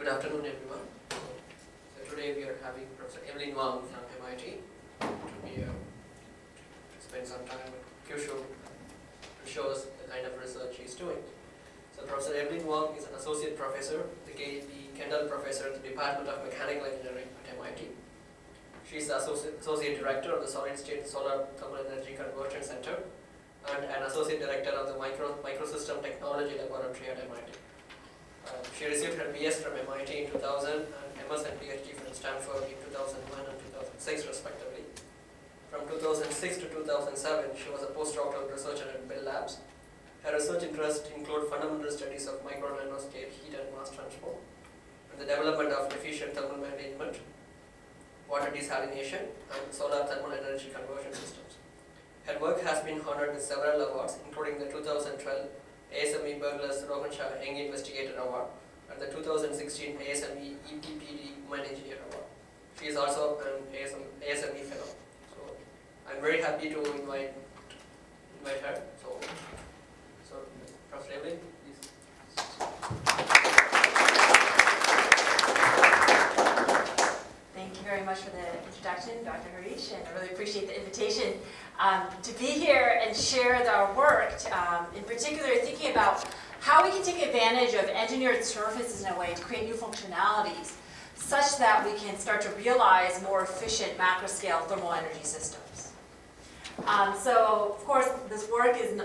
Good afternoon, everyone. So today we are having Prof.Evelyn Wang from MIT to spend some time with Kyushu to show us the kind of research she's doing. So Prof.Evelyn Wang is an associate professor, the Kendall professor at the Department of Mechanical Engineering at MIT. She's the associate director of the Solid-State Solar Thermal Energy Conversion Center and an associate director of the Microsystem Technology Laboratory at MIT. She received her BS from MIT in 2000 and MS and PhD from Stanford in 2001 and 2006 respectively. From 2006 to 2007, she was a postdoctoral researcher at Bell Labs. Her research interests include fundamental studies of micro nanoscale heat and mass transport, and the development of efficient thermal management, water desalination, and solar thermal energy conversion systems. Her work has been honored with several awards, including the 2012 ASME Bergler's Rohan Shah Young Investigator Award and the 2016 ASME EPPD Women Engineer Award. She is also an ASME fellow. So I'm very happy to invite her. So Prof.Evelyn, please. Thank you very much for the introduction, Dr. Harish, and I really appreciate the invitation to be here and share our work, in particular thinking about how we can take advantage of engineered surfaces in a way to create new functionalities such that we can start to realize more efficient macroscale thermal energy systems. So, of course, this work is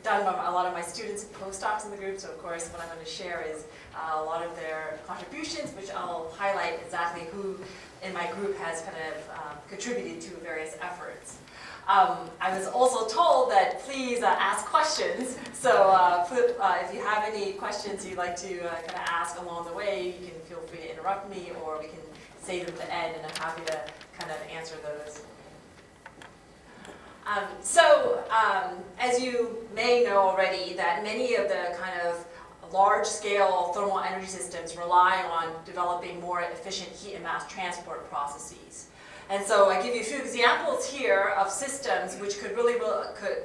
done by a lot of my students and postdocs in the group, so of course what I'm going to share is a lot of their contributions, which I'll highlight exactly who in my group has kind of contributed to various efforts. I was also told that please ask questions, so if you have any questions you'd like to kind of ask along the way, you can feel free to interrupt me, or we can save them at the end, and I'm happy to kind of answer those. As you may know already, that many of the kind of large-scale thermal energy systems rely on developing more efficient heat and mass transport processes. And so I give you a few examples here of systems which could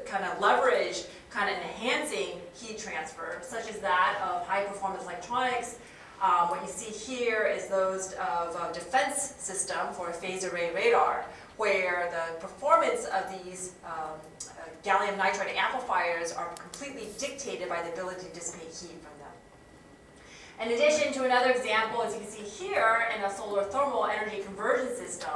kind of leverage kind of enhancing heat transfer, such as that of high-performance electronics. What you see here is those of a defense system for a phased array radar, where the performance of these gallium nitride amplifiers are completely dictated by the ability to dissipate heat from them. In addition to another example, as you can see here, in a solar thermal energy conversion system,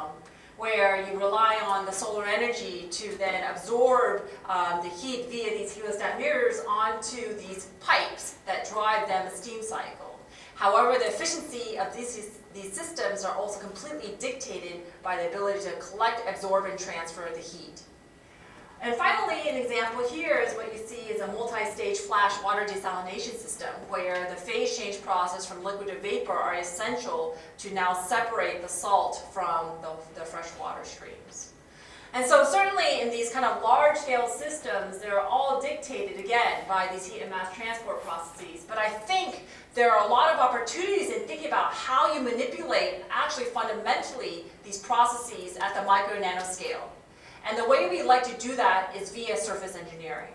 where you rely on the solar energy to then absorb the heat via these heliostat mirrors onto these pipes that drive them a steam cycle. However, the efficiency of these systems are also completely dictated by the ability to collect, absorb, and transfer the heat. And finally, an example here is what you see is a multi-stage flash water desalination system, where the phase change process from liquid to vapor are essential to now separate the salt from the fresh water streams. And so certainly in these kind of large-scale systems, they're all dictated, again, by these heat and mass transport processes. But I think there are a lot of opportunities in thinking about how you manipulate, actually fundamentally, these processes at the micro nanoscale. And the way we like to do that is via surface engineering.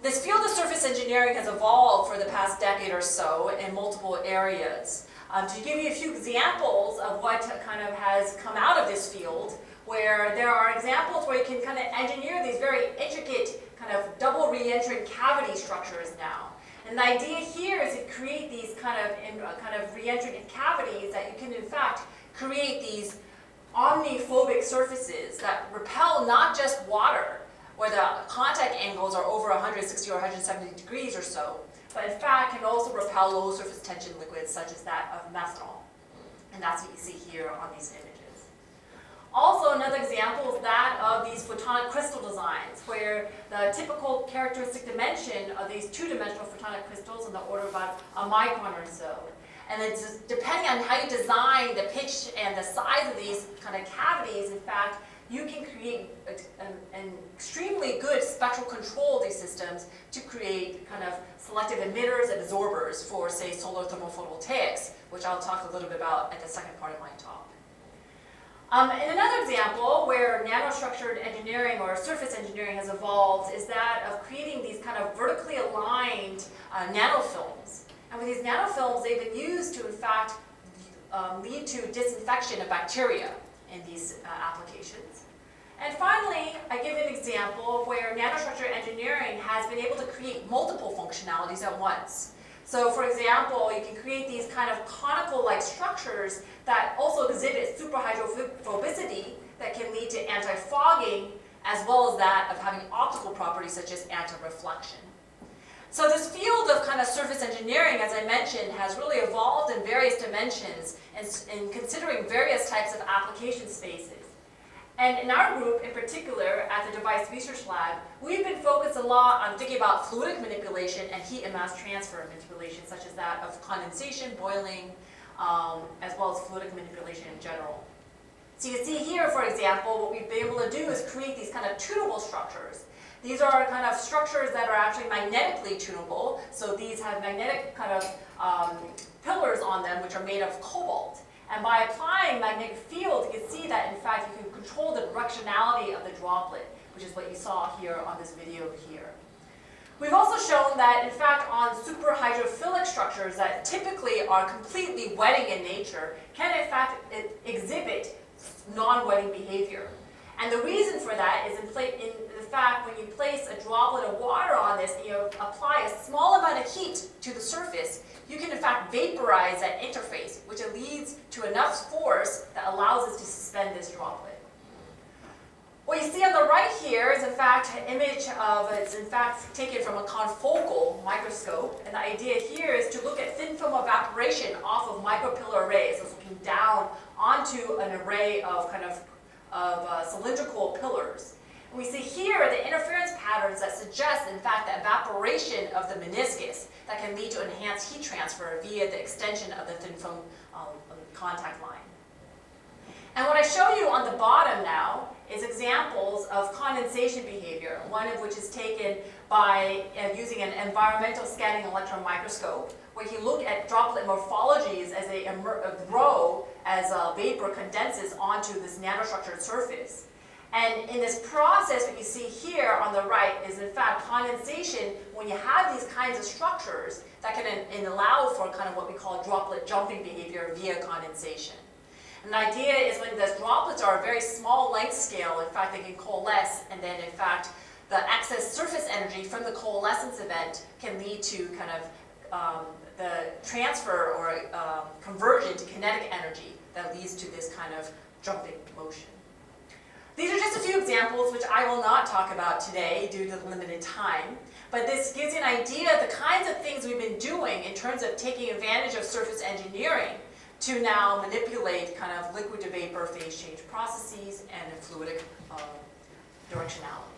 This field of surface engineering has evolved for the past decade or so in multiple areas. To give you a few examples of what kind of has come out of this field, where there are examples where you can kind of engineer these very intricate kind of double reentrant cavity structures now. And the idea here is to create these kind of reentrant cavities that you can in fact create these omniphobic surfaces that repel not just water, where the contact angles are over 160 or 170 degrees or so, but in fact can also repel low surface tension liquids such as that of methanol. And that's what you see here on these images. Also, another example is that of these photonic crystal designs, where the typical characteristic dimension of these two-dimensional photonic crystals in the order of about a micron or so. And it's just, depending on how you design the pitch and the size of these kind of cavities, in fact, you can create an extremely good spectral control of these systems to create kind of selective emitters and absorbers for, say, solar thermophotovoltaics, which I'll talk a little bit about at the second part of my talk. And another example where nanostructured engineering or surface engineering has evolved is that of creating these kind of vertically aligned nanofilms. And with these nanofilms, they've been used to, in fact, lead to disinfection of bacteria in these applications. And finally, I give an example where nanostructure engineering has been able to create multiple functionalities at once. So for example, you can create these kind of conical-like structures that also exhibit superhydrophobicity that can lead to anti-fogging, as well as that of having optical properties such as anti-reflection. So this field of kind of surface engineering, as I mentioned, has really evolved in various dimensions in considering various types of application spaces. And in our group, in particular, at the Device Research Lab, we've been focused a lot on thinking about fluidic manipulation and heat and mass transfer manipulation, such as that of condensation, boiling, as well as fluidic manipulation in general. So you can see here, for example, what we've been able to do is create these kind of tunable structures. These are kind of structures that are actually magnetically tunable. So these have magnetic kind of pillars on them, which are made of cobalt. And by applying magnetic field, you can see that, in fact, you can control the directionality of the droplet, which is what you saw here on this video here. We've also shown that, in fact, on superhydrophilic structures that typically are completely wetting in nature can, in fact, exhibit non-wetting behavior. And the reason for that is in the fact when you place a droplet of water on this and you apply a small amount of heat to the surface, you can in fact vaporize that interface, which leads to enough force that allows us to suspend this droplet. What you see on the right here is in fact an image of, it's in fact taken from a confocal microscope. And the idea here is to look at thin film evaporation off of micropillar arrays, so looking down onto an array of cylindrical pillars. And we see here the interference patterns that suggest, in fact, the evaporation of the meniscus that can lead to enhanced heat transfer via the extension of the thin film contact line. And what I show you on the bottom now is examples of condensation behavior, one of which is taken by using an environmental scanning electron microscope, where you look at droplet morphologies as they grow as vapor condenses onto this nanostructured surface. And in this process, what you see here on the right is, in fact, condensation when you have these kinds of structures that can allow for kind of what we call droplet jumping behavior via condensation. And the idea is when the droplets are a very small length scale, in fact, they can coalesce, and then, in fact, the excess surface energy from the coalescence event can lead to kind of the transfer or conversion to kinetic energy that leads to this kind of jumping motion. These are just a few examples which I will not talk about today due to the limited time, but this gives you an idea of the kinds of things we've been doing in terms of taking advantage of surface engineering to now manipulate kind of liquid to vapor phase change processes and fluidic directionality.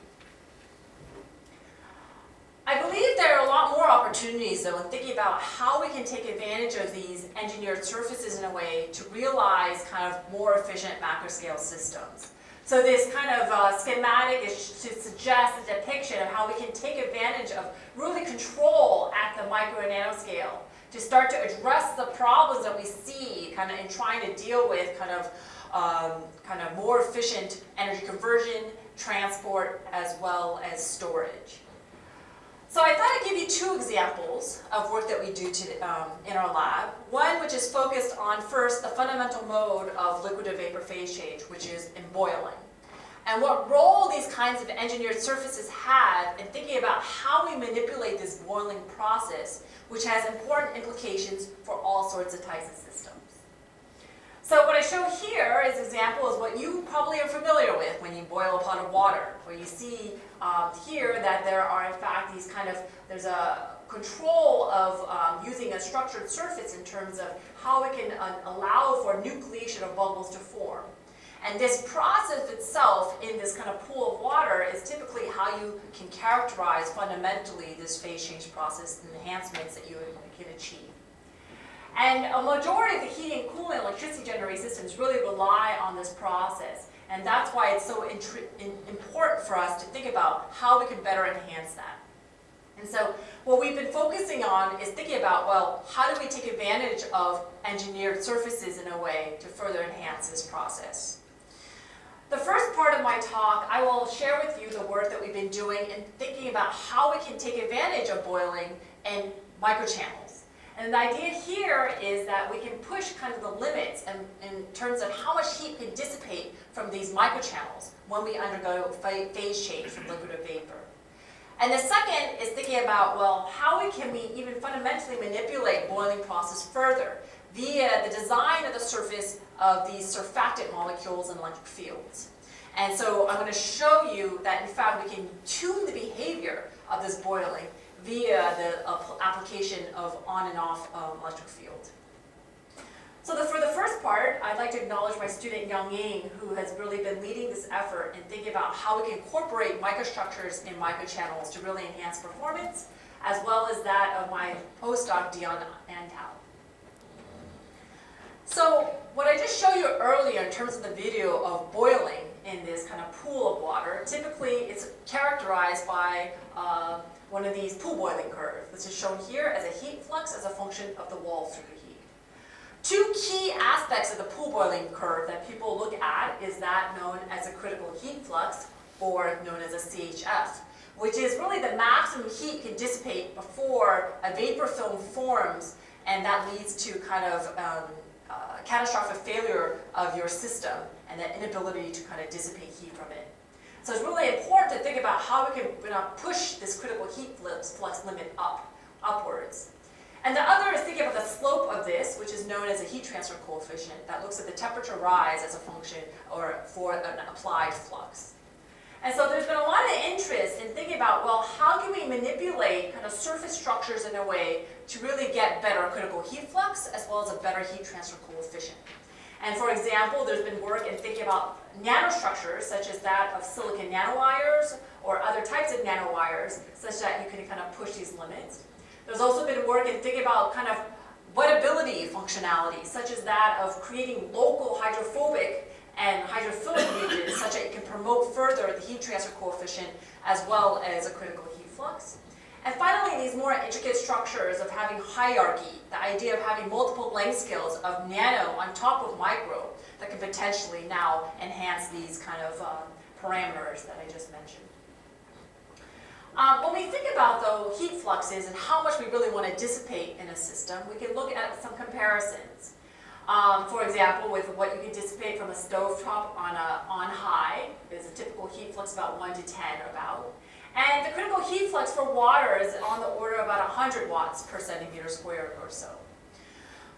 I believe there are a lot more opportunities, though, in thinking about how we can take advantage of these engineered surfaces in a way to realize kind of more efficient macroscale systems. So this kind of schematic is to suggest a depiction of how we can take advantage of really control at the micro and nanoscale to start to address the problems that we see kind of in trying to deal with kind of more efficient energy conversion, transport, as well as storage. So I thought I'd give you two examples of work that we do in our lab. One which is focused on, first, the fundamental mode of liquid to vapor phase change, which is in boiling. And what role these kinds of engineered surfaces have in thinking about how we manipulate this boiling process, which has important implications for all sorts of types of systems. So what I show here is an example is what you probably are familiar with when you boil a pot of water, where you see here that there are, in fact, these kind of, there's a control of using a structured surface in terms of how we can allow for nucleation of bubbles to form. And this process itself in this kind of pool of water is typically how you can characterize fundamentally this phase change process and enhancements that you can achieve. And a majority of the heating, cooling, and electricity generating systems really rely on this process. And that's why it's so important for us to think about how we can better enhance that. And so what we've been focusing on is thinking about, well, how do we take advantage of engineered surfaces in a way to further enhance this process? The first part of my talk, I will share with you the work that we've been doing in thinking about how we can take advantage of boiling and microchannels. And the idea here is that we can push kind of the limits in terms of how much heat can dissipate from these microchannels when we undergo phase change from liquid to vapor. And the second is thinking about, well, how can we even fundamentally manipulate boiling process further via the design of the surface of these surfactant molecules in electric fields. And so I'm going to show you that, in fact, we can tune the behavior of this boiling via the application of on and off electric field. So for the first part, I'd like to acknowledge my student Yang, who has really been leading this effort in thinking about how we can incorporate microstructures in microchannels to really enhance performance, as well as that of my postdoc Dion Antal. So what I just showed you earlier in terms of the video of boiling in this kind of pool of water, typically it's characterized by one of these pool boiling curves. This is shown here as a heat flux as a function of the wall superheat. Two key aspects of the pool boiling curve that people look at is that known as a critical heat flux, or known as a CHF, which is really the maximum heat can dissipate before a vapor film forms, and that leads to kind of catastrophic failure of your system and the inability to kind of dissipate heat from it. So it's really important to think about how we can push this critical heat flux limit upwards. And the other is thinking about the slope of this, which is known as a heat transfer coefficient, that looks at the temperature rise as a function or for an applied flux. And so there's been a lot of interest in thinking about, well, how can we manipulate kind of surface structures in a way to really get better critical heat flux as well as a better heat transfer coefficient. And for example, there's been work in thinking about nanostructures, such as that of silicon nanowires or other types of nanowires, such that you can kind of push these limits. There's also been work in thinking about kind of wettability functionality, such as that of creating local hydrophobic and hydrophilic regions, such that you can promote further the heat transfer coefficient as well as a critical heat flux. And finally, these more intricate structures of having hierarchy, the idea of having multiple length scales of nano on top of micro that can potentially now enhance these kind of parameters that I just mentioned. When we think about, though, heat fluxes and how much we really want to dissipate in a system, we can look at some comparisons. For example, with what you can dissipate from a stovetop on high, is a typical heat flux about 1 to 10 about. And the critical heat flux for water is on the order of about 100 watts per centimeter squared or so.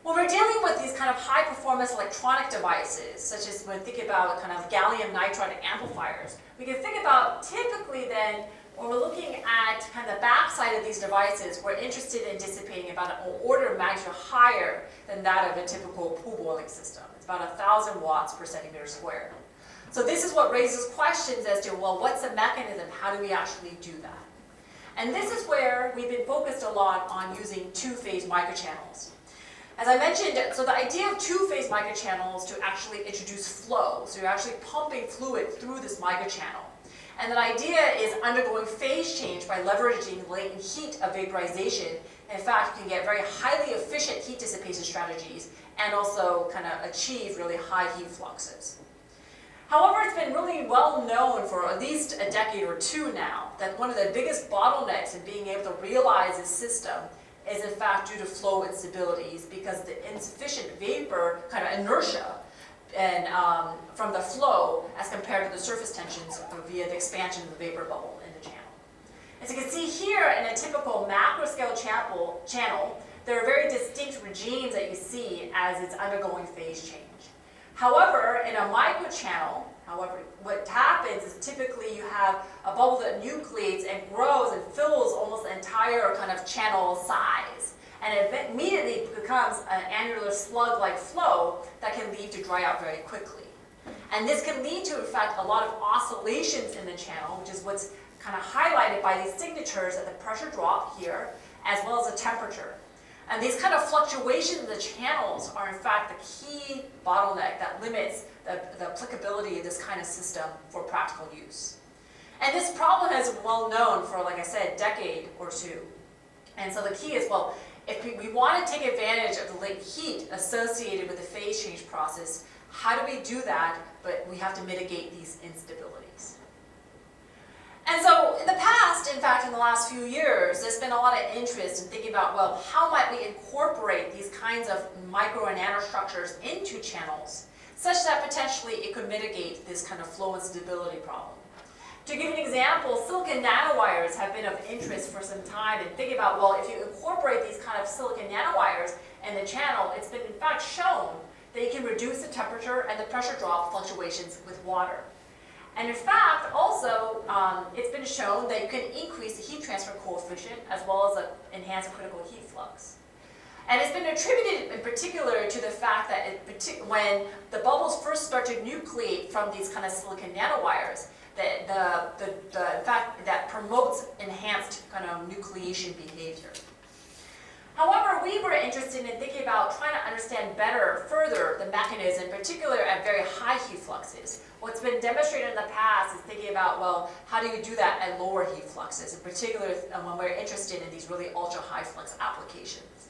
When we're dealing with these kind of high-performance electronic devices, such as when thinking about kind of gallium nitride amplifiers, we can think about typically then, when we're looking at kind of the backside of these devices, we're interested in dissipating about an order of magnitude higher than that of a typical pool boiling system. It's about 1,000 watts per centimeter squared. So this is what raises questions as to, well, what's the mechanism? How do we actually do that? And this is where we've been focused a lot on using two-phase microchannels. As I mentioned, so the idea of two-phase microchannels to actually introduce flow. So you're actually pumping fluid through this microchannel. And the idea is undergoing phase change by leveraging latent heat of vaporization. In fact, you can get very highly efficient heat dissipation strategies and also kind of achieve really high heat fluxes. However, it's been really well known for at least a decade or two now that one of the biggest bottlenecks in being able to realize this system is in fact due to flow instabilities, because the insufficient vapor kind of inertia and from the flow as compared to the surface tensions via the expansion of the vapor bubble in the channel. As you can see here in a typical macroscale channel, there are very distinct regimes that you see as it's undergoing phase change. However, in a microchannel, what happens is typically you have a bubble that nucleates and grows and fills almost the entire kind of channel size. And it immediately becomes an annular slug-like flow that can lead to dry out very quickly. And this can lead to, in fact, a lot of oscillations in the channel, which is what's kind of highlighted by these signatures at the pressure drop here, as well as the temperature. And these kind of fluctuations in the channels are, in fact, the key bottleneck that limits the applicability of this kind of system for practical use. And this problem has been well known for, like I said, a decade or two. And so the key is, well, if we want to take advantage of the latent heat associated with the phase change process, how do we do that? But we have to mitigate these instabilities. And so in the past, in fact, in the last few years, there's been a lot of interest in thinking about, well, how might we incorporate these kinds of micro and nanostructures into channels, such that potentially it could mitigate this kind of flow and stability problem. To give an example, silicon nanowires have been of interest for some time in thinking about, well, if you incorporate these kind of silicon nanowires in the channel, it's been in fact shown that you can reduce the temperature and the pressure drop fluctuations with water. And in fact, also, it's been shown that you can increase the heat transfer coefficient as well as enhance critical heat flux. And it's been attributed in particular to the fact that when the bubbles first start to nucleate from these kind of silicon nanowires, that in fact that promotes enhanced kind of nucleation behavior. However, we were interested in thinking about trying to understand better, further, the mechanism, in particular at very high heat fluxes. What's been demonstrated in the past is thinking about, well, how do you do that at lower heat fluxes, in particular when we're interested in these really ultra-high flux applications.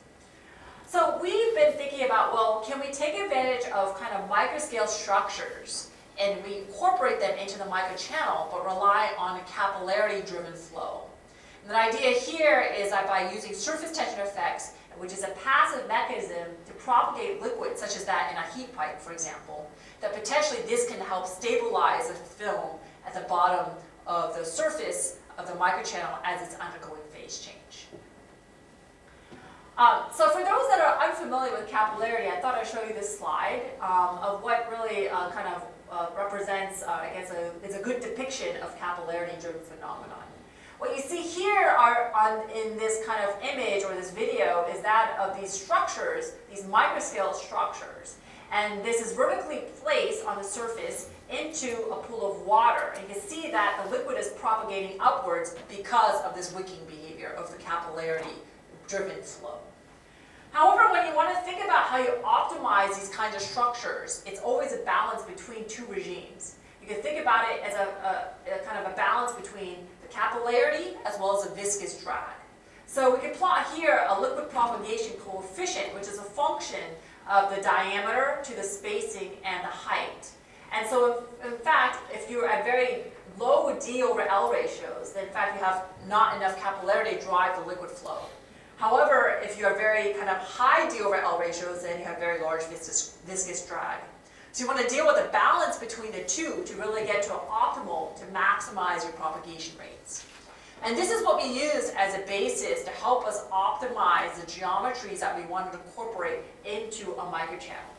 So we've been thinking about, well, can we take advantage of kind of microscale structures and we incorporate them into the microchannel, but rely on a capillary-driven flow? And the idea here is that by using surface tension effects, which is a passive mechanism to propagate liquids, such as that in a heat pipe, for example, that potentially this can help stabilize a film at the bottom of the surface of the microchannel as it's undergoing phase change. So for those that are unfamiliar with capillarity, I thought I'd show you this slide of what really kind of represents, I guess, is a good depiction of capillarity-driven phenomenon. What you see here in this kind of image or this video is that of these structures, these microscale structures. And this is vertically placed on the surface into a pool of water. And you can see that the liquid is propagating upwards because of this wicking behavior of the capillarity-driven flow. However, when you want to think about how you optimize these kinds of structures, it's always a balance between two regimes. You can think about it as a kind of a balance between the capillarity as well as a viscous drag. So we can plot here a liquid propagation coefficient, which is a function of the diameter to the spacing and the height. And so in fact, if you're at very low D over L ratios, then in fact you have not enough capillarity to drive the liquid flow. However, if you are very kind of high D over L ratios, then you have very large viscous drag. So you want to deal with the balance between the two to really get to an optimal to maximize your propagation rates. And this is what we use as a basis to help us optimize the geometries that we want to incorporate into a microchannel.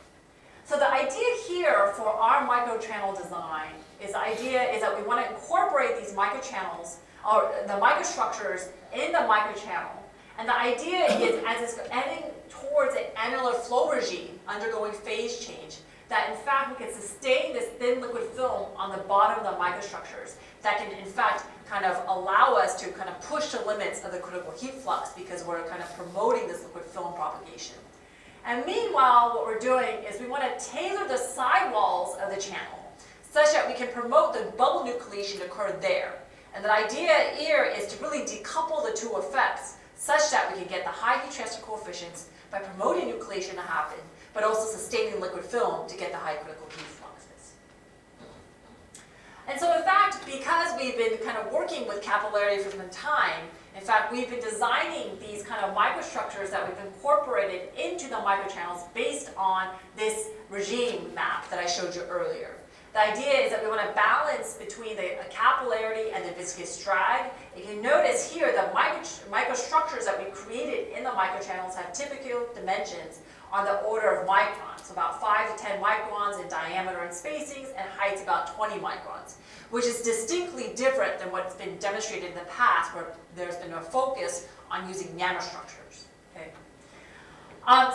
So the idea here for our microchannel design is that we want to incorporate these microchannels or the microstructures in the microchannel. And the idea is, as it's heading towards an annular flow regime undergoing phase change, that in fact we can sustain this thin liquid film on the bottom of the microstructures that can in fact kind of allow us to kind of push the limits of the critical heat flux because we're kind of promoting this liquid film propagation. And meanwhile, what we're doing is we want to tailor the sidewalls of the channel such that we can promote the bubble nucleation to occur there. And the idea here is to really decouple the two effects such that we can get the high heat transfer coefficients by promoting nucleation to happen, but also sustaining liquid film to get the high critical heat fluxes. And so in fact, because we've been kind of working with capillarity for some time, in fact, we've been designing these kind of microstructures that we've incorporated into the microchannels based on this regime map that I showed you earlier. The idea is that we want to balance between the capillarity and the viscous drag. You can notice here the microstructures that we created in the microchannels have typical dimensions on the order of microns, so about 5 to 10 microns in diameter and spacings, and heights about 20 microns, which is distinctly different than what's been demonstrated in the past, where there's been a focus on using nanostructures. Okay.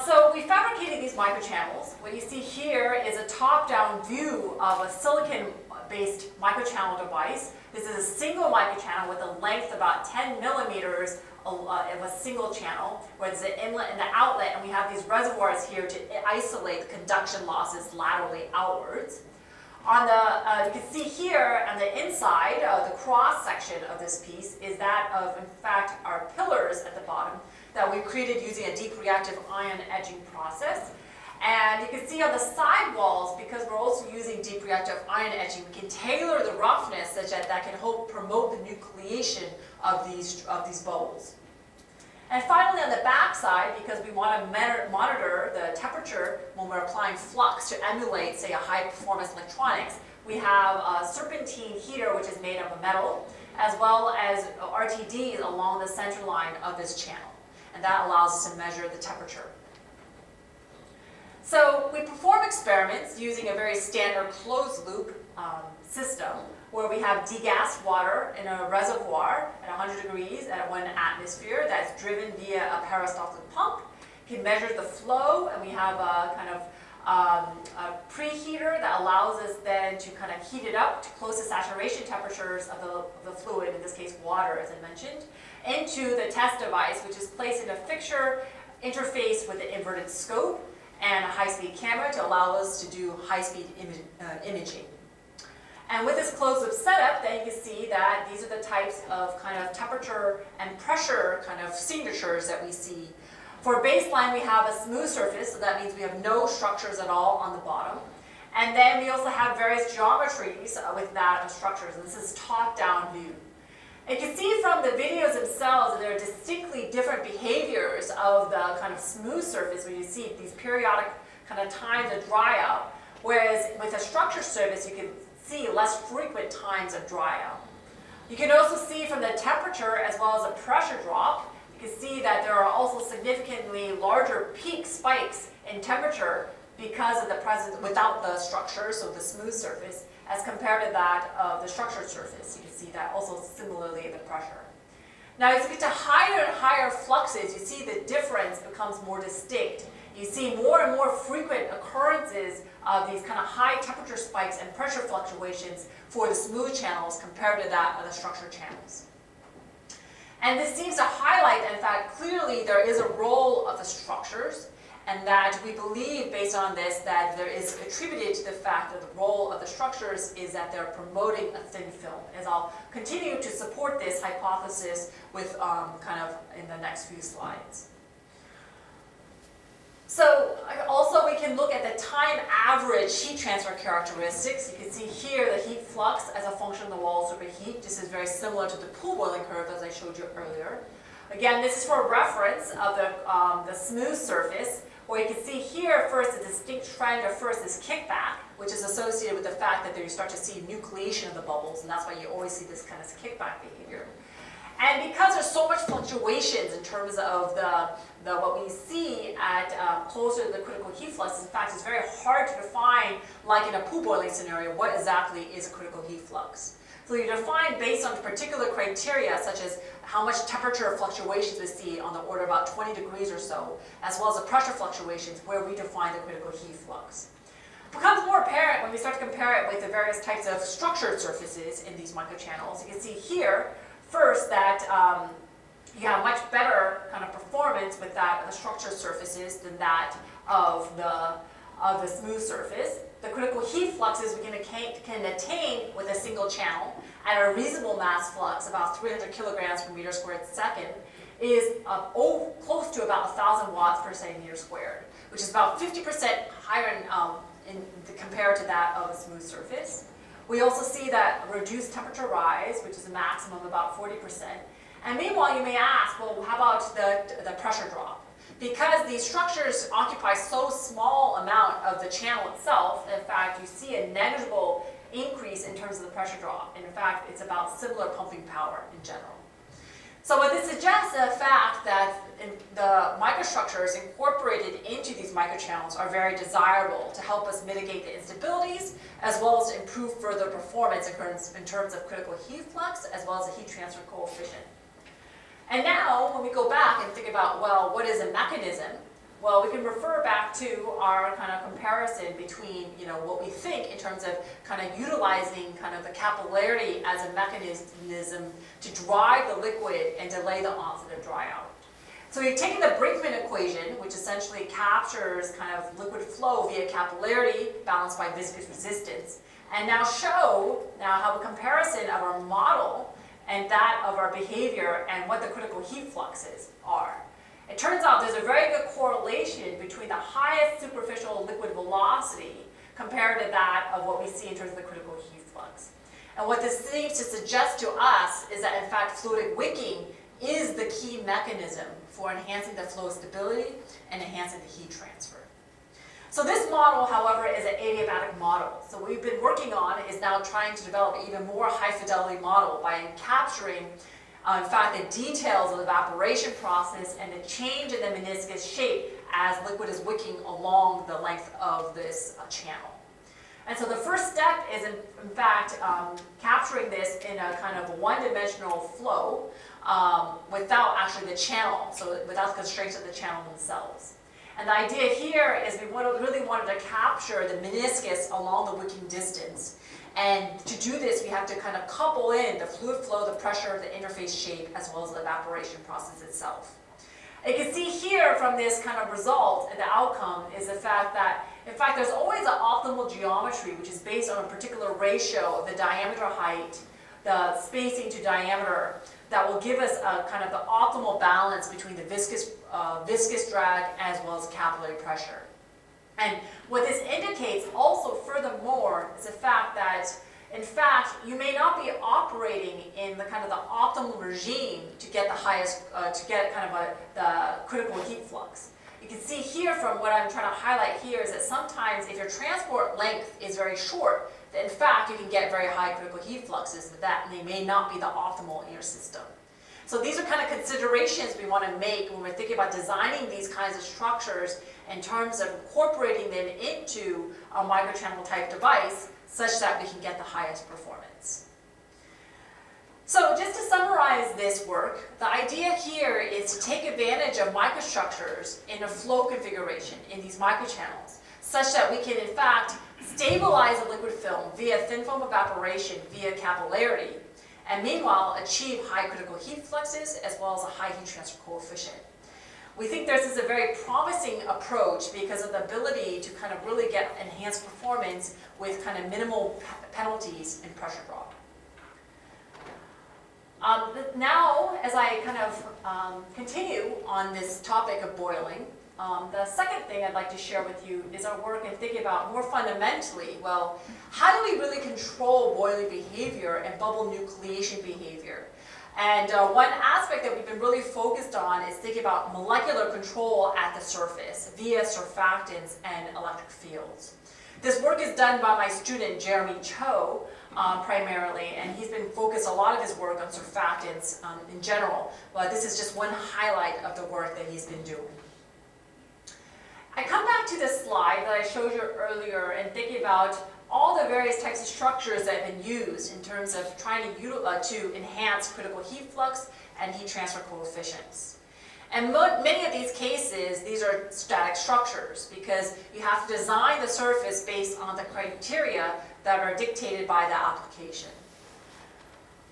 So we fabricated these microchannels. What you see here is a top-down view of a silicon-based microchannel device. This is a single microchannel with a length about 10 millimeters of a single channel, where there's an inlet and an outlet, and we have these reservoirs here to isolate the conduction losses laterally outwards. On the, you can see here on the inside, the cross section of this piece is that of, in fact, our pillars at the bottom that we created using a deep reactive ion etching process. And you can see on the side walls, because we're also using deep reactive ion etching, we can tailor the roughness such that that can help promote the nucleation of these bubbles. And finally, on the back side, because we want to monitor the temperature when we're applying flux to emulate, say, a high-performance electronics, we have a serpentine heater, which is made of a metal, as well as RTDs along the center line of this channel. And that allows us to measure the temperature. So we perform experiments using a very standard closed-loop system, where we have degassed water in a reservoir at 100 degrees at 1 atmosphere that's driven via a peristaltic pump. You can measure the flow, and we have a kind of a preheater that allows us then to kind of heat it up to close to saturation temperatures of the fluid, in this case water, as I mentioned, into the test device, which is placed in a fixture interface with an inverted scope and a high-speed camera to allow us to do high-speed imaging. And with this closed-loop setup, then you can see that these are the types of kind of temperature and pressure kind of signatures that we see. For baseline, we have a smooth surface, so that means we have no structures at all on the bottom. And then we also have various geometries with that of structures, and this is top-down view. And you can see from the videos themselves that there are distinctly different behaviors of the kind of smooth surface when you see these periodic kind of times of dry out, whereas with a structured surface, you can see less frequent times of dry out. You can also see from the temperature as well as the pressure drop, you can see that there are also significantly larger peak spikes in temperature because of the presence without the structure, so the smooth surface, as compared to that of the structured surface. You can see that also similarly in the pressure. Now, as you get to higher and higher fluxes, you see the difference becomes more distinct. You see more and more frequent occurrences of these kind of high temperature spikes and pressure fluctuations for the smooth channels compared to that of the structured channels. And this seems to highlight, in fact, clearly there is a role of the structures, and that we believe, based on this, that there is attributed to the fact that the role of the structures is that they're promoting a thin film. As I'll continue to support this hypothesis with kind of in the next few slides. So also we can look at the time average heat transfer characteristics. You can see here the heat flux as a function of the wall superheat. This is very similar to the pool boiling curve as I showed you earlier. Again, this is for reference of the smooth surface, where you can see here first a distinct trend of first this kickback, which is associated with the fact that you start to see nucleation of the bubbles, and that's why you always see this kind of kickback behavior. And because there's so much fluctuations in terms of what we see at closer to the critical heat flux, in fact, it's very hard to define, like in a pool boiling scenario, what exactly is a critical heat flux. So you define based on particular criteria, such as how much temperature fluctuations we see on the order of about 20 degrees or so, as well as the pressure fluctuations, where we define the critical heat flux. It becomes more apparent when we start to compare it with the various types of structured surfaces in these microchannels. You can see here, first, that you have much better kind of performance with that of the structured surfaces than that of the smooth surface. The critical heat fluxes we can attain with a single channel at a reasonable mass flux, about 300 kilograms per meter squared second, is close to about 1,000 watts per centimeter squared, which is about 50% higher compared to that of a smooth surface. We also see that reduced temperature rise, which is a maximum of about 40%. And meanwhile, you may ask, well, how about the pressure drop? Because these structures occupy so small amount of the channel itself, in fact, you see a negligible increase in terms of the pressure drop. And in fact, it's about similar pumping power in general. So what this suggests is the fact that the microstructures incorporated into these microchannels are very desirable to help us mitigate the instabilities, as well as to improve further performance in terms of critical heat flux, as well as the heat transfer coefficient. And now, when we go back and think about, well, what is a mechanism? Well, we can refer back to our kind of comparison between, what we think in terms of kind of utilizing kind of the capillary as a mechanism to drive the liquid and delay the onset of dry out. So we've taken the Brinkman equation, which essentially captures kind of liquid flow via capillarity balanced by viscous resistance, and now show how a comparison of our model and that of our behavior and what the critical heat fluxes are. it turns out there's a very good correlation between the highest superficial liquid velocity compared to that of what we see in terms of the critical heat flux. And what this seems to suggest to us is that, in fact, fluidic wicking is the key mechanism for enhancing the flow stability and enhancing the heat transfer. So this model, however, is an adiabatic model. So what we've been working on is now trying to develop an even more high-fidelity model by capturing, in fact, the details of the evaporation process and the change in the meniscus shape as liquid is wicking along the length of this channel. And so the first step is, in fact, capturing this in a kind of one-dimensional flow without actually the channel, so without the constraints of the channel themselves. And the idea here is we really wanted to capture the meniscus along the wicking distance. And to do this, we have to kind of couple in the fluid flow, the pressure, the interface shape, as well as the evaporation process itself. And you can see here from this kind of result, the outcome is the fact that, in fact, there's always an optimal geometry, which is based on a particular ratio of the diameter height, the spacing to diameter, that will give us a kind of the optimal balance between the viscous drag as well as capillary pressure. And what this indicates also furthermore is the fact that, in fact, you may not be operating in the kind of the optimal regime to get the highest, to get kind of the critical heat flux. You can see here from what I'm trying to highlight here is that sometimes if your transport length is very short, then in fact you can get very high critical heat fluxes, but that they may not be the optimal in your system. So these are kind of considerations we want to make when we're thinking about designing these kinds of structures in terms of incorporating them into a microchannel type device such that we can get the highest performance. So just to summarize this work, the idea here is to take advantage of microstructures in a flow configuration in these microchannels, such that we can in fact stabilize a liquid film via thin film evaporation via capillarity, and meanwhile achieve high critical heat fluxes as well as a high heat transfer coefficient. We think this is a very promising approach because of the ability to kind of really get enhanced performance with kind of minimal penalties in pressure drop. Now, as I kind of continue on this topic of boiling, the second thing I'd like to share with you is our work in thinking about more fundamentally, well, how do we really control boiling behavior and bubble nucleation behavior? And one aspect that we've been really focused on is thinking about molecular control at the surface via surfactants and electric fields. This work is done by my student Jeremy Cho primarily, and he's been focused a lot of his work on surfactants in general, but this is just one highlight of the work that he's been doing. I come back to this slide that I showed you earlier and thinking about all the various types of structures that have been used in terms of trying to enhance critical heat flux and heat transfer coefficients. And many of these cases, these are static structures because you have to design the surface based on the criteria that are dictated by the application.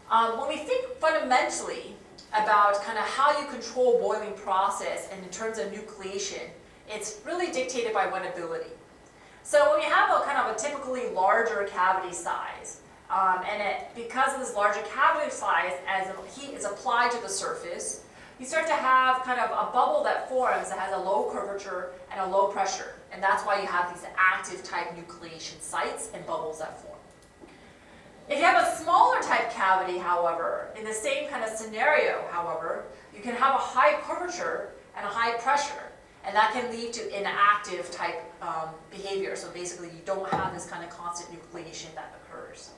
When we think fundamentally about kind of how you control boiling process and in terms of nucleation, it's really dictated by wettability. So when you have a kind of a typically larger cavity size, because of this larger cavity size, as heat is applied to the surface, you start to have kind of a bubble that forms that has a low curvature and a low pressure. And that's why you have these active type nucleation sites and bubbles that form. If you have a smaller type cavity, however, in the same kind of scenario, however, you can have a high curvature and a high pressure. And that can lead to inactive type behavior. So basically you don't have this kind of constant nucleation that occurs.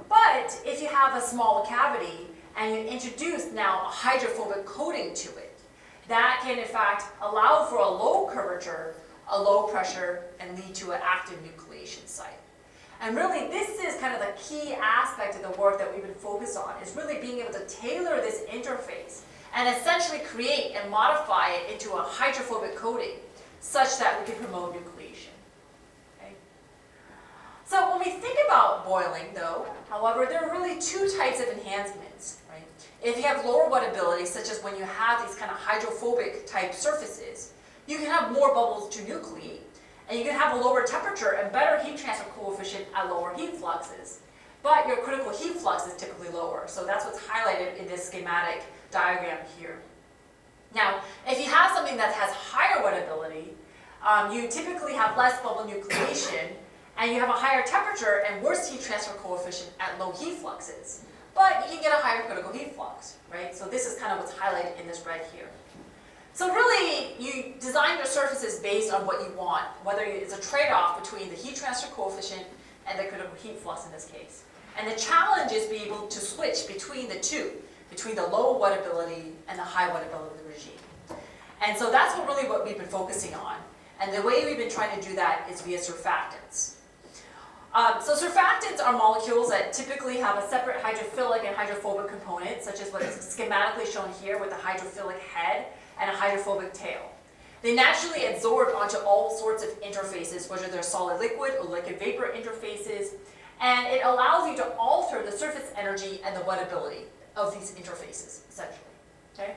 But if you have a small cavity and you introduce now a hydrophobic coating to it, that can in fact allow for a low curvature, a low pressure, and lead to an active nucleation site. And really this is kind of the key aspect of the work that we've been focused on, is really being able to tailor this interface and essentially create and modify it into a hydrophobic coating such that we can promote nucleation. Okay? So when we think about boiling though, however, there are really two types of enhancements. Right? If you have lower wettability, such as when you have these kind of hydrophobic type surfaces, you can have more bubbles to nucleate, and you can have a lower temperature and better heat transfer coefficient at lower heat fluxes. But your critical heat flux is typically lower, so that's what's highlighted in this schematic diagram here. Now, if you have something that has higher wettability, you typically have less bubble nucleation, and you have a higher temperature and worse heat transfer coefficient at low heat fluxes. But you can get a higher critical heat flux, right? So this is kind of what's highlighted in this red here. So really, you design your surfaces based on what you want, whether it's a trade-off between the heat transfer coefficient and the critical heat flux in this case. And the challenge is being able to switch between the two, between the low wettability and the high wettability regime. And so that's what we've been focusing on. And the way we've been trying to do that is via surfactants. So surfactants are molecules that typically have a separate hydrophilic and hydrophobic component, such as what is schematically shown here with a hydrophilic head and a hydrophobic tail. They naturally adsorb onto all sorts of interfaces, whether they're solid-liquid or liquid-vapor interfaces, and it allows you to alter the surface energy and the wettability of these interfaces, essentially. Okay?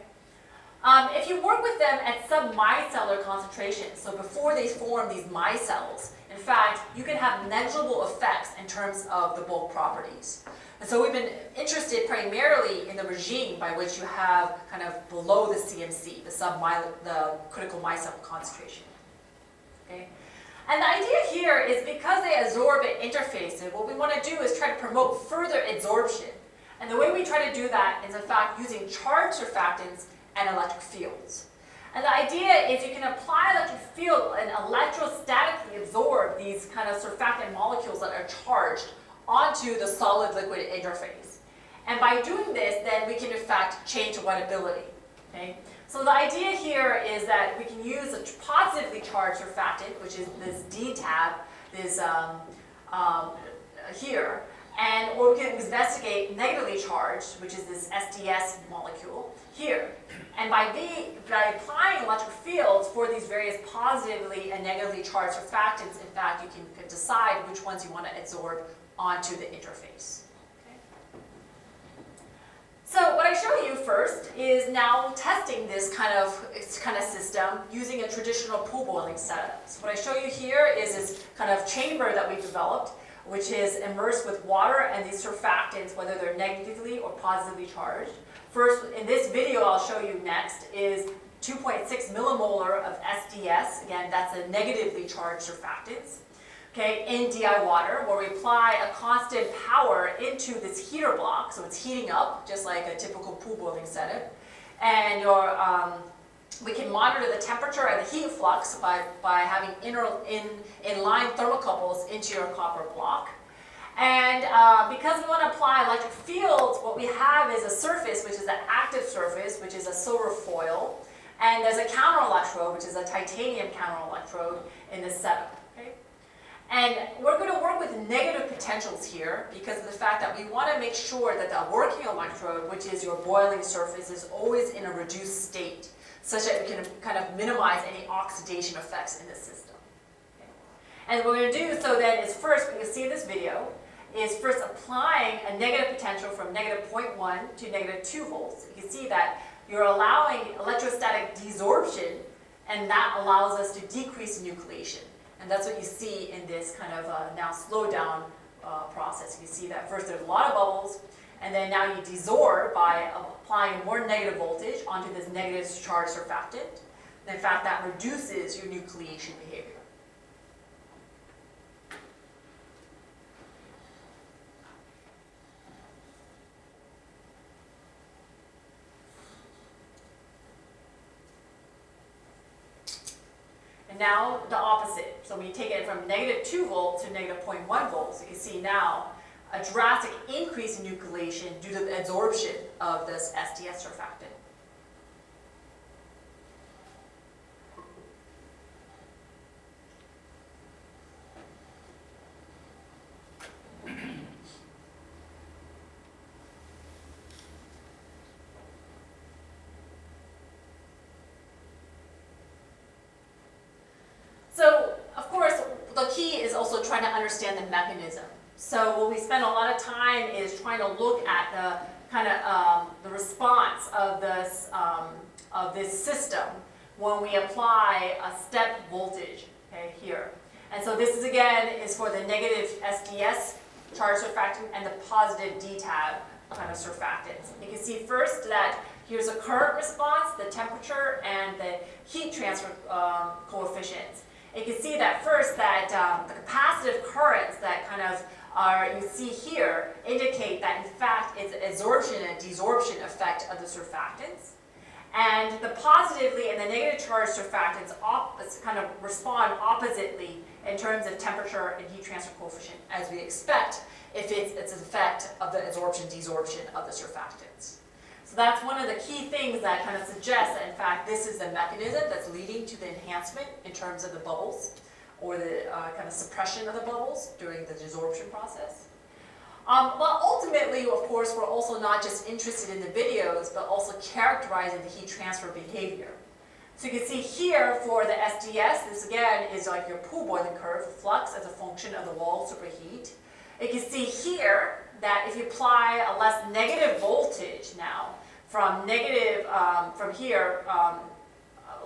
If you work with them at sub-micellar concentrations, so before they form these micelles, in fact, you can have negligible effects in terms of the bulk properties. And so we've been interested primarily in the regime by which you have kind of below the CMC, the critical micelle concentration. Okay? And the idea here is because they adsorb at interfaces, what we want to do is try to promote further adsorption. And the way we try to do that is in fact using charged surfactants and electric fields. And the idea is you can apply electric field and electrostatically absorb these kind of surfactant molecules that are charged onto the solid-liquid interface. And by doing this, then we can in fact change wettability. Okay? So the idea here is that we can use a positively charged surfactant, which is this D-tab, this here, or we can investigate negatively charged, which is this SDS molecule here. And by applying electric fields for these various positively and negatively charged surfactants, in fact, you can decide which ones you want to adsorb onto the interface. Okay? So what I show you first is now testing this kind of system using a traditional pool boiling setup. So what I show you here is this kind of chamber that we've developed, which is immersed with water and these surfactants, whether they're negatively or positively charged. First, in this video I'll show you next is 2.6 millimolar of SDS. Again, that's a negatively charged surfactants. Okay, in DI water, where we apply a constant power into this heater block, so it's heating up, just like a typical pool boiling setup. And we can monitor the temperature and the heat flux by having inline thermocouples into your copper block. And because we want to apply electric fields, what we have is a surface, which is an active surface, which is a silver foil. And there's a counter electrode, which is a titanium counter electrode in this setup. Okay? And we're going to work with negative potentials here because of the fact that we want to make sure that the working electrode, which is your boiling surface, is always in a reduced state, such that we can kind of minimize any oxidation effects in the system. Okay? And what we're going to do so then is first, we can see in this video, is first applying a negative potential from negative 0.1 to negative 2 volts. You can see that you're allowing electrostatic desorption, and that allows us to decrease nucleation. And that's what you see in this kind of now slow down process. You can see that first there's a lot of bubbles, and then now you desorb by applying more negative voltage onto this negative charged surfactant. And in fact, that reduces your nucleation behavior. And now the opposite. So when you take it from negative 2 volts to negative 0.1 volts, you can see now a drastic increase in nucleation due to the adsorption of this SDS surfactant. So, of course, the key is also trying to understand the mechanism. So what we spend a lot of time is trying to look at the kind of the response of this system when we apply a step voltage, okay, here. And so this is again is for the negative SDS charged surfactant and the positive D-tab kind of surfactants. You can see first that here's a current response, the temperature, and the heat transfer coefficients. You can see that first that the capacitive currents that kind of you see here indicate that in fact it's adsorption and desorption effect of the surfactants. And the positively and the negative charged surfactants kind of respond oppositely in terms of temperature and heat transfer coefficient, as we expect if it's an effect of the adsorption, desorption of the surfactants. So that's one of the key things that kind of suggests that in fact this is the mechanism that's leading to the enhancement in terms of the bubbles, or the kind of suppression of the bubbles during the desorption process. But ultimately, of course, we're also not just interested in the videos, but also characterizing the heat transfer behavior. So you can see here for the SDS, this again is like your pool boiling curve, flux as a function of the wall superheat. You can see here that if you apply a less negative voltage now, from negative,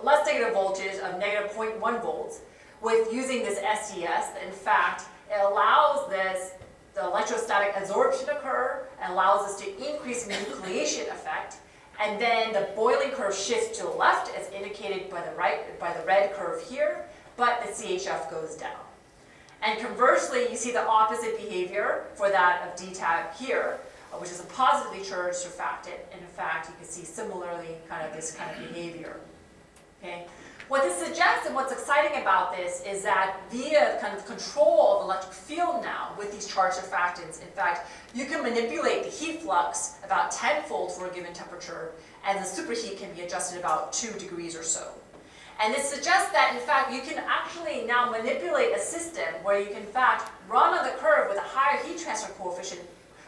less negative voltage of negative 0.1 volts, with using this SDS, in fact, it allows the electrostatic adsorption to occur and allows us to increase the nucleation effect, and then the boiling curve shifts to the left as indicated by the red curve here, but the CHF goes down. And conversely, you see the opposite behavior for that of D-tab here, which is a positively charged surfactant, and in fact, you can see similarly kind of this kind of behavior. Okay? What this suggests and what's exciting about this is that via kind of control of electric field now with these charged surfactants, in fact, you can manipulate the heat flux about 10-fold for a given temperature, and the superheat can be adjusted about 2 degrees or so. And this suggests that, in fact, you can actually now manipulate a system where you can, in fact, run on the curve with a higher heat transfer coefficient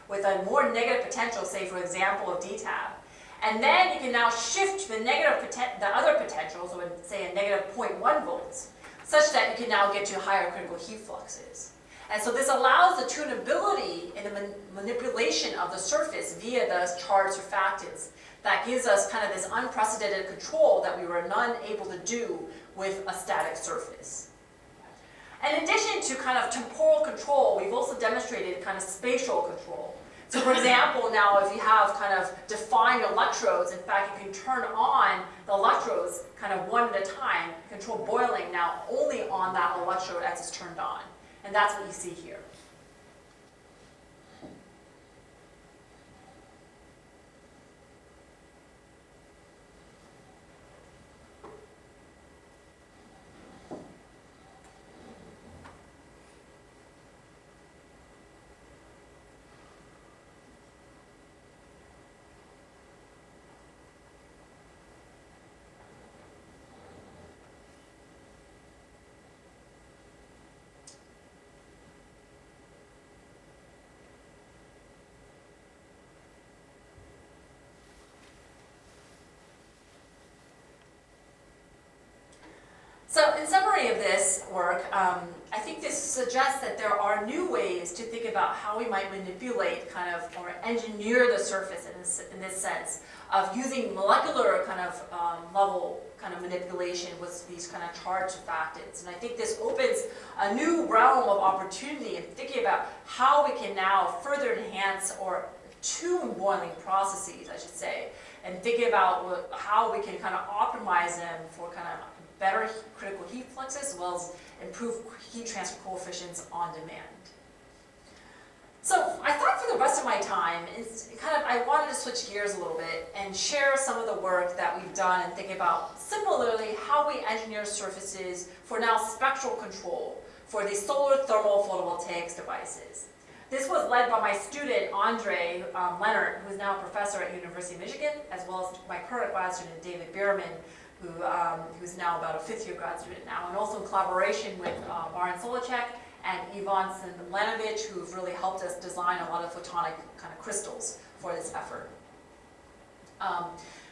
with a more negative potential, say, for example, of D-tab. And then you can now shift the other potential, so say a negative 0.1 volts, such that you can now get to higher critical heat fluxes. And so this allows the tunability in the manipulation of the surface via the charged surfactants that gives us kind of this unprecedented control that we were unable to do with a static surface. And in addition to kind of temporal control, we've also demonstrated kind of spatial control. So for example, now if you have kind of defined electrodes, in fact you can turn on the electrodes kind of one at a time, control boiling now only on that electrode as it's turned on. And that's what you see here. So in summary of this work, I think this suggests that there are new ways to think about how we might manipulate kind of, or engineer the surface in this sense of using molecular kind of level kind of manipulation with these kind of charged surfactants. And I think this opens a new realm of opportunity in thinking about how we can now further enhance or tune boiling processes, I should say, and thinking about how we can kind of optimize them for kind of better critical heat fluxes as well as improve heat transfer coefficients on demand. So I thought for the rest of my time, I wanted to switch gears a little bit and share some of the work that we've done and think about similarly how we engineer surfaces for now spectral control for the solar thermal photovoltaics devices. This was led by my student, Andre Leonard, who is now a professor at University of Michigan, as well as my current grad student, David Bierman, who's now about a 5th-year grad student now, and also in collaboration with Baran Solacek and Ivan Simlanovich, who've really helped us design a lot of photonic kind of crystals for this effort.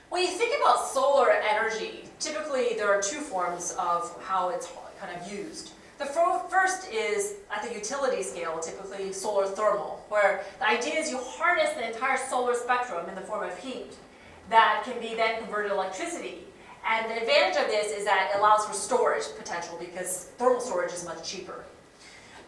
When you think about solar energy, typically there are 2 forms of how it's kind of used. The first is at the utility scale, typically solar thermal, where the idea is you harness the entire solar spectrum in the form of heat that can be then converted to electricity. And the advantage of this is that it allows for storage potential because thermal storage is much cheaper.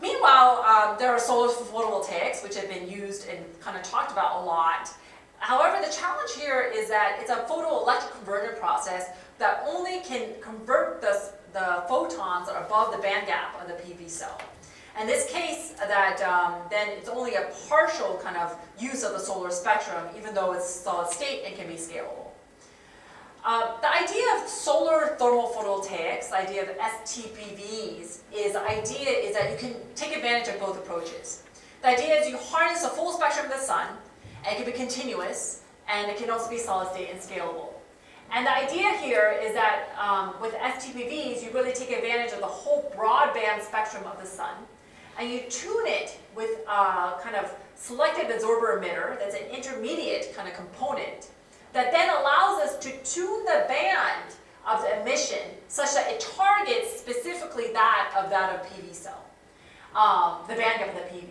Meanwhile, there are solar photovoltaics, which have been used and kind of talked about a lot. However, the challenge here is that it's a photoelectric conversion process that only can convert the photons that are above the band gap of the PV cell. In this case, then it's only a partial kind of use of the solar spectrum, even though it's solid state and can be scalable. The idea of solar thermophotovoltaics, the idea of STPVs, is that you can take advantage of both approaches. The idea is you harness the full spectrum of the sun, and it can be continuous, and it can also be solid state and scalable. And the idea here is that with STPVs, you really take advantage of the whole broadband spectrum of the sun, and you tune it with a kind of selective absorber emitter that's an intermediate kind of component that then allows us to tune the band of the emission such that it targets specifically that of PV cell, the band gap of the PV.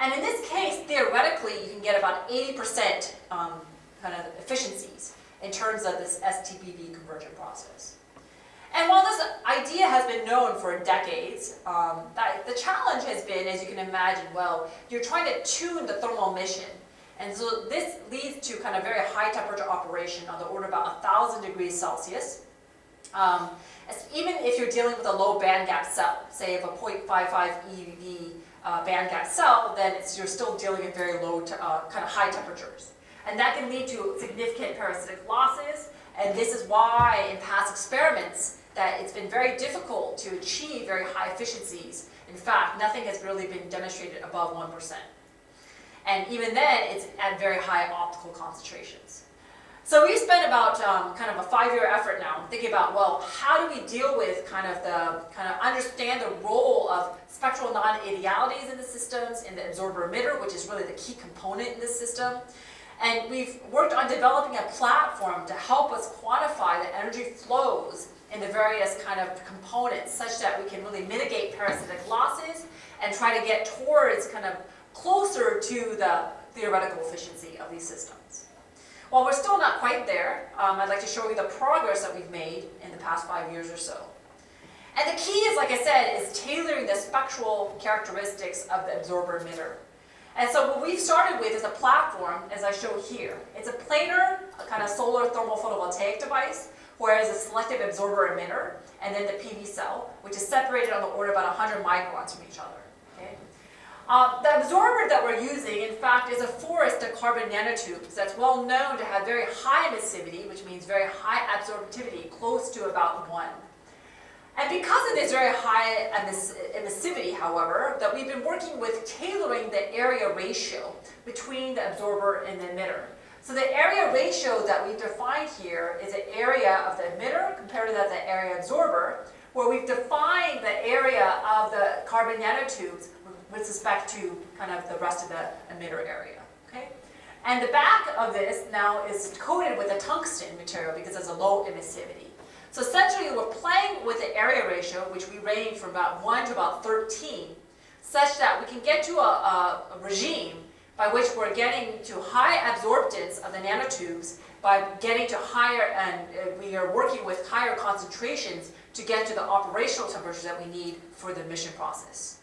And in this case, theoretically, you can get about 80% kind of efficiencies in terms of this STPV conversion process. And while this idea has been known for decades, the challenge has been, as you can imagine, well, you're trying to tune the thermal emission. And so this leads to kind of very high temperature operation on the order of about 1,000 degrees Celsius. Even if you're dealing with a low band gap cell, say of a 0.55 eV band gap cell, then you're still dealing with very low, kind of high temperatures. And that can lead to significant parasitic losses. And this is why in past experiments that it's been very difficult to achieve very high efficiencies. In fact, nothing has really been demonstrated above 1%. And even then, it's at very high optical concentrations. So we spent about kind of a 5-year effort now thinking about, well, how do we deal with understand the role of spectral non-idealities in the systems, in the absorber emitter, which is really the key component in this system. And we've worked on developing a platform to help us quantify the energy flows in the various kind of components such that we can really mitigate parasitic losses and try to get towards kind of closer to the theoretical efficiency of these systems. While we're still not quite there, I'd like to show you the progress that we've made in the past 5 years or so. And the key is, like I said, is tailoring the spectral characteristics of the absorber emitter. And so what we've started with is a platform, as I show here. It's a planar, a kind of solar thermal photovoltaic device, whereas a selective absorber emitter, and then the PV cell, which is separated on the order of about 100 microns from each other. Okay? The absorber that we're using, in fact, is a forest of carbon nanotubes that's well known to have very high emissivity, which means very high absorptivity, close to about 1. And because of this very high emissivity, however, that we've been working with tailoring the area ratio between the absorber and the emitter. So the area ratio that we've defined here is the area of the emitter compared to the area absorber, where we've defined the area of the carbon nanotubes with respect to kind of the rest of the emitter area. Okay? And the back of this now is coated with a tungsten material because it's a low emissivity. So essentially, we're playing with the area ratio, which we range from about 1 to about 13, such that we can get to a regime by which we're getting to high absorptance of the nanotubes by getting to higher, and we are working with higher concentrations to get to the operational temperatures that we need for the emission process.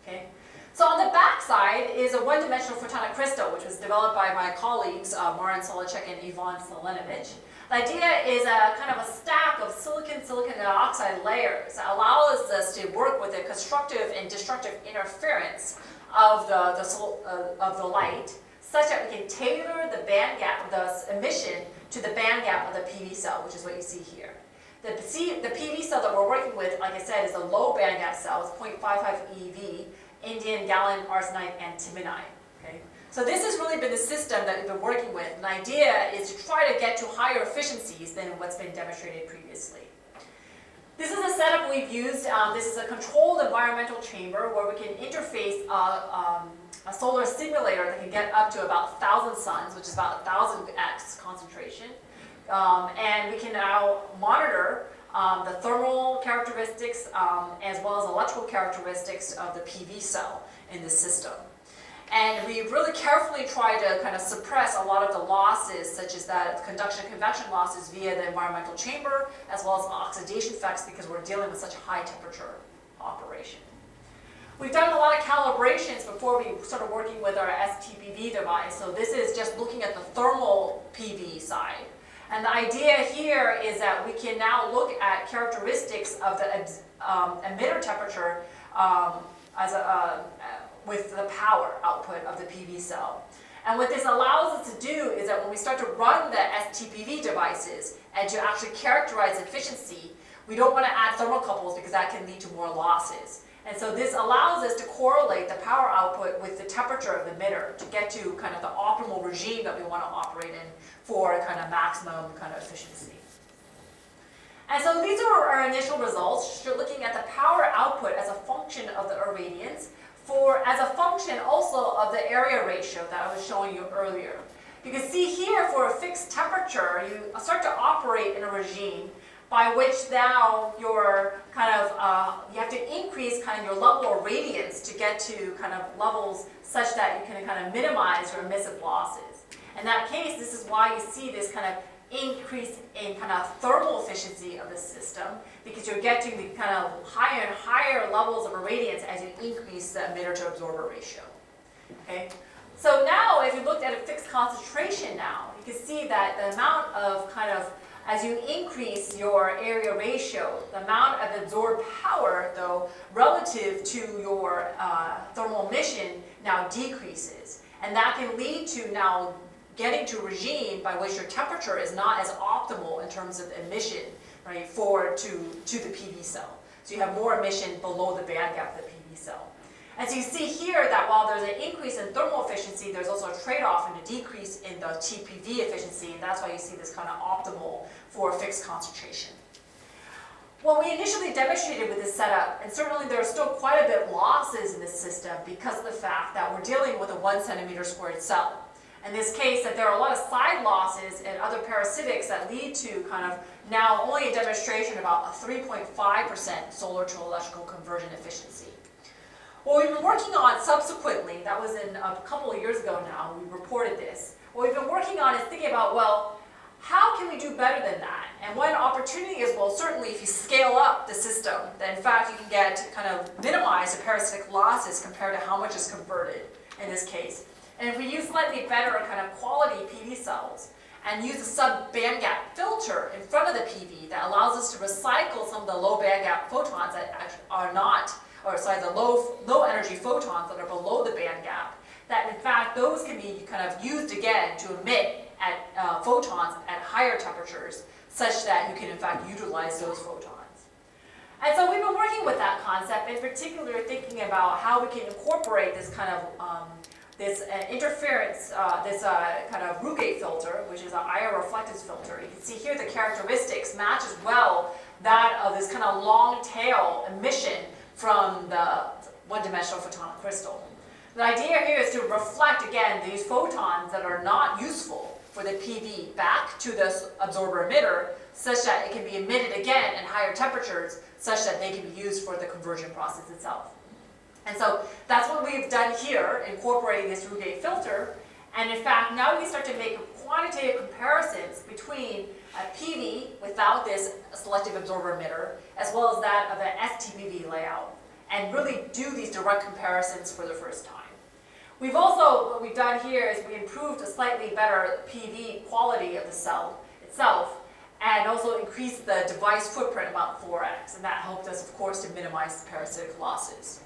Okay? So on the back side is a one-dimensional photonic crystal, which was developed by my colleagues, Marin Solacek and Ivan Selenovich. The idea is a kind of a stack of silicon dioxide layers that allows us to work with the constructive and destructive interference of the light, such that we can tailor the band gap of the emission to the band gap of the PV cell, which is what you see here. The PV cell that we're working with, like I said, is a low band gap cell. It's 0.55 EV, indium, gallium, arsenide, antimonide. Okay? So this has really been the system that we've been working with. And the idea is to try to get to higher efficiencies than what's been demonstrated previously. This is a setup we've used. This is a controlled environmental chamber where we can interface a solar simulator that can get up to about 1,000 suns, which is about 1,000x concentration. And we can now monitor the thermal characteristics as well as electrical characteristics of the PV cell in the system. And we really carefully try to kind of suppress a lot of the losses, such as that conduction convection losses via the environmental chamber, as well as oxidation effects, because we're dealing with such high temperature operation. We've done a lot of calibrations before we started working with our STPV device. So this is just looking at the thermal PV side. And the idea here is that we can now look at characteristics of the emitter temperature with the power output of the PV cell. And what this allows us to do is that when we start to run the STPV devices and to actually characterize efficiency, we don't want to add thermocouples because that can lead to more losses. And so this allows us to correlate the power output with the temperature of the emitter to get to kind of the optimal regime that we want to operate in for kind of maximum kind of efficiency. And so these are our initial results, looking at the power output as a function of the irradiance, as a function also of the area ratio that I was showing you earlier. You can see here for a fixed temperature, you start to operate in a regime by which now you're you have to increase kind of your level of radiance to get to kind of levels such that you can kind of minimize your emissive losses. In that case, this is why you see this kind of increase in kind of thermal efficiency of the system, because you're getting the kind of higher and higher levels of irradiance as you increase the emitter to absorber ratio. Okay? So now if you looked at a fixed concentration now, you can see that the amount of as you increase your area ratio, the amount of absorbed power, though, relative to your thermal emission now decreases. And that can lead to now getting to a regime by which your temperature is not as optimal in terms of emission, right, to the PV cell. So you have more emission below the band gap of the PV cell. And so you see here that while there's an increase in thermal efficiency, there's also a trade-off and a decrease in the TPV efficiency, and that's why you see this kind of optimal for fixed concentration. What we initially demonstrated with this setup, and certainly there are still quite a bit of losses in this system because of the fact that we're dealing with a 1 centimeter squared cell. In this case, that there are a lot of side losses and other parasitics that lead to kind of now only a demonstration about a 3.5% solar to electrical conversion efficiency. What we've been working on subsequently, that was in a couple of years ago now, we reported this. What we've been working on is thinking about, well, how can we do better than that? And one opportunity is, well, certainly if you scale up the system, then in fact you can get kind of minimize the parasitic losses compared to how much is converted in this case. And if we use slightly better kind of quality PV cells and use a sub-band gap filter in front of the PV that allows us to recycle some of the low band gap photons that actually are not, or sorry, the low energy photons that are below the band gap, that in fact those can be kind of used again to emit at photons at higher temperatures such that you can in fact utilize those photons. And so we've been working with that concept, in particular thinking about how we can incorporate this kind of this interference, kind of root gate filter, which is an IR reflectance filter. You can see here the characteristics match as well that of this kind of long tail emission from the one-dimensional photonic crystal. The idea here is to reflect, again, these photons that are not useful for the PV back to this absorber emitter, such that it can be emitted again at higher temperatures, such that they can be used for the conversion process itself. And so that's what we've done here, incorporating this root gate filter. And in fact, now we start to make quantitative comparisons between a PV without this selective absorber emitter, as well as that of an STPV layout, and really do these direct comparisons for the first time. We've also, what we've done here is we improved a slightly better PV quality of the cell itself, and also increased the device footprint about 4x, and that helped us, of course, to minimize the parasitic losses.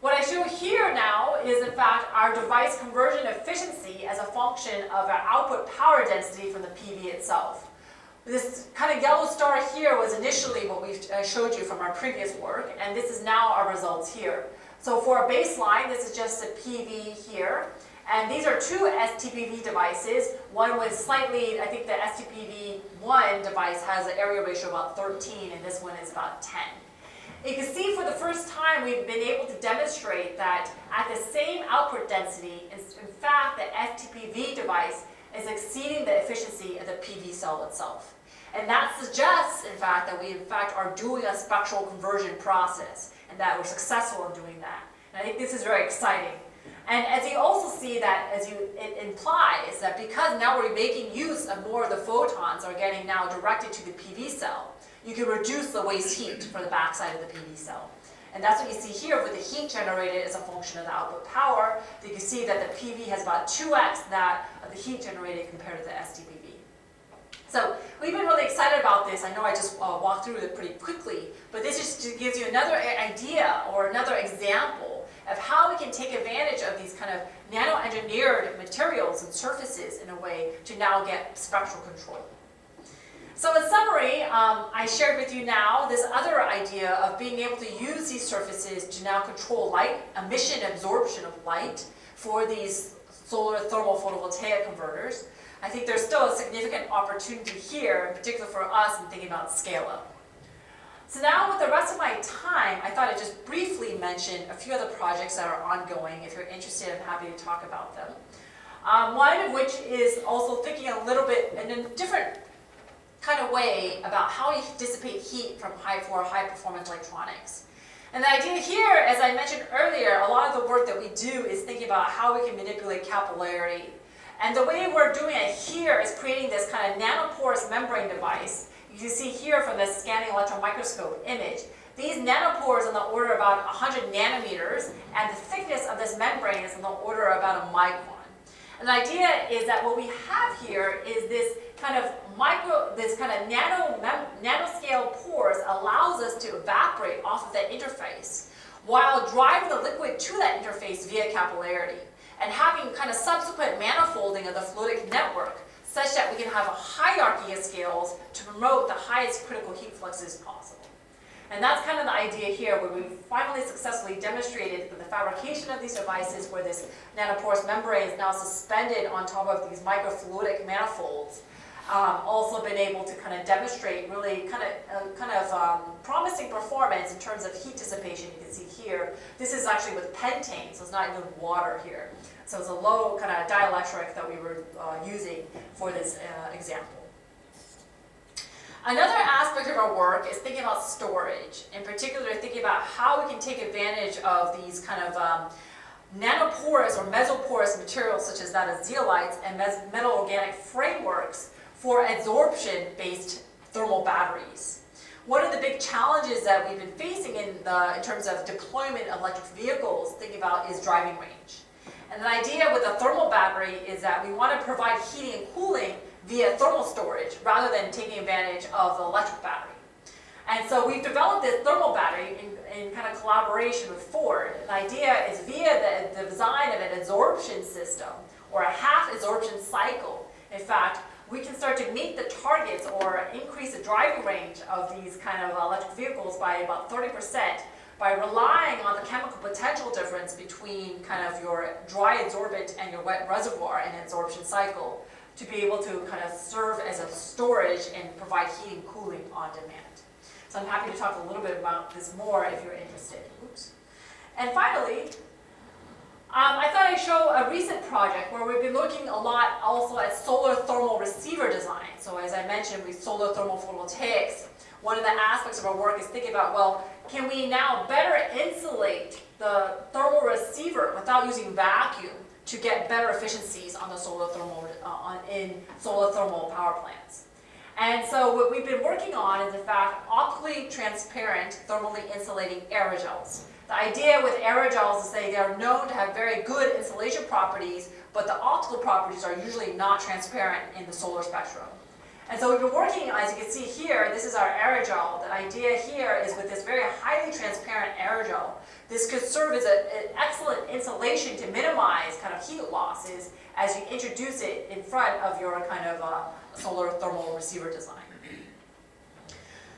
What I show here now is, in fact, our device conversion efficiency as a function of our output power density from the PV itself. This kind of yellow star here was initially what we showed you from our previous work, and this is now our results here. So for a baseline, this is just a PV here, and these are two STPV devices. One was slightly, I think the STPV1 device has an area ratio of about 13, and this one is about 10. You can see for the first time we've been able to demonstrate that at the same output density, in fact the STPV device is exceeding the efficiency of the PV cell itself. And that suggests, in fact, that we in fact are doing a spectral conversion process and that we're successful in doing that. And I think this is very exciting. And as you also see that, it implies that because now we're making use of more of the photons are getting now directed to the PV cell, you can reduce the waste heat for the backside of the PV cell. And that's what you see here with the heat generated as a function of the output power. You can see that the PV has about 2x that of the heat generated compared to the STPV. So we've been really excited about this. I know I just walked through it pretty quickly, but this just gives you another idea or another example of how we can take advantage of these kind of nano-engineered materials and surfaces in a way to now get spectral control. So in summary, I shared with you now this other idea of being able to use these surfaces to now control light, emission and absorption of light for these solar thermophotovoltaic converters. I think there's still a significant opportunity here, in particular for us in thinking about scale-up. So now with the rest of my time, I thought I'd just briefly mention a few other projects that are ongoing. If you're interested, I'm happy to talk about them. One of which is also thinking a little bit in a different kind of way about how we dissipate heat from high-performance electronics. And the idea here, as I mentioned earlier, a lot of the work that we do is thinking about how we can manipulate capillary. And the way we're doing it here is creating this kind of nanoporous membrane device. You can see here from this scanning electron microscope image, these nanopores are in the order of about 100 nanometers, and the thickness of this membrane is in the order of about a micron. And the idea is that what we have here is this kind of nanoscale pores allows us to evaporate off of that interface while driving the liquid to that interface via capillarity and having kind of subsequent manifolding of the fluidic network such that we can have a hierarchy of scales to promote the highest critical heat fluxes possible. And that's kind of the idea here, where we finally successfully demonstrated with the fabrication of these devices where this nanoporous membrane is now suspended on top of these microfluidic manifolds. Also been able to kind of demonstrate really kind of promising performance in terms of heat dissipation. You can see here, this is actually with pentane, so it's not even water here. So it's a low kind of dielectric that we were using for this example. Another aspect of our work is thinking about storage. In particular, thinking about how we can take advantage of these kind of nanoporous or mesoporous materials such as that of zeolites and metal organic frameworks for adsorption-based thermal batteries. One of the big challenges that we've been facing in terms of deployment of electric vehicles, thinking about, is driving range. And the idea with a thermal battery is that we want to provide heating and cooling via thermal storage rather than taking advantage of the electric battery. And so we've developed this thermal battery in kind of collaboration with Ford. And the idea is via the design of an adsorption system or a half adsorption cycle. In fact, we can start to meet the targets or increase the driving range of these kind of electric vehicles by about 30% by relying on the chemical potential difference between kind of your dry adsorbent and your wet reservoir in an adsorption cycle to be able to kind of serve as a storage and provide heating and cooling on demand. So I'm happy to talk a little bit about this more if you're interested. Oops. And finally, I thought I'd show a recent project where we've been looking a lot also at solar thermal receiver design. So as I mentioned, with solar thermal photovoltaics, one of the aspects of our work is thinking about, well, can we now better insulate the thermal receiver without using vacuum to get better efficiencies on the solar thermal, in solar thermal power plants? And so what we've been working on is, in fact, optically transparent thermally insulating aerogels. The idea with aerogels is they are known to have very good insulation properties, but the optical properties are usually not transparent in the solar spectrum. And so we've been working, as you can see here, this is our aerogel. The idea here is with this very highly transparent aerogel, this could serve as an excellent insulation to minimize kind of heat losses as you introduce it in front of your kind of solar thermal receiver design.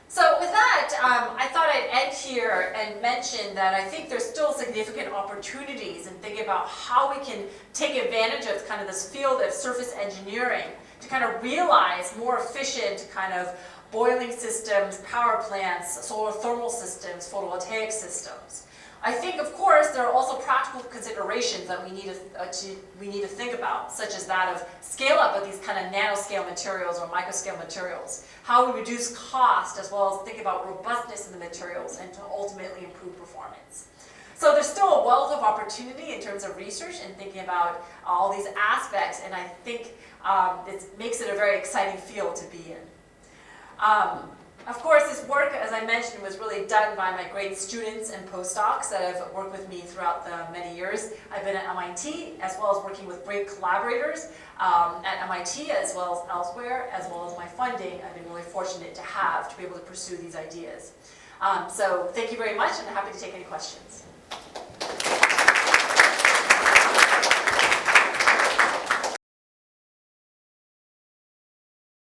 So with that, I thought I'd end here and mention that I think there's still significant opportunities in thinking about how we can take advantage of kind of this field of surface engineering to kind of realize more efficient kind of boiling systems, power plants, solar thermal systems, photovoltaic systems. I think, of course, there are also practical considerations that we need to think about, such as that of scale-up of these kind of nanoscale materials or microscale materials, how we reduce cost, as well as think about robustness in the materials and to ultimately improve performance. So there's still a wealth of opportunity in terms of research and thinking about all these aspects, and I think it makes it a very exciting field to be in. Of course, this work, as I mentioned, was really done by my great students and postdocs that have worked with me throughout the many years. I've been at MIT, as well as working with great collaborators at MIT, as well as elsewhere, as well as my funding. I've been really fortunate to be able to pursue these ideas. So thank you very much, and I'm happy to take any questions.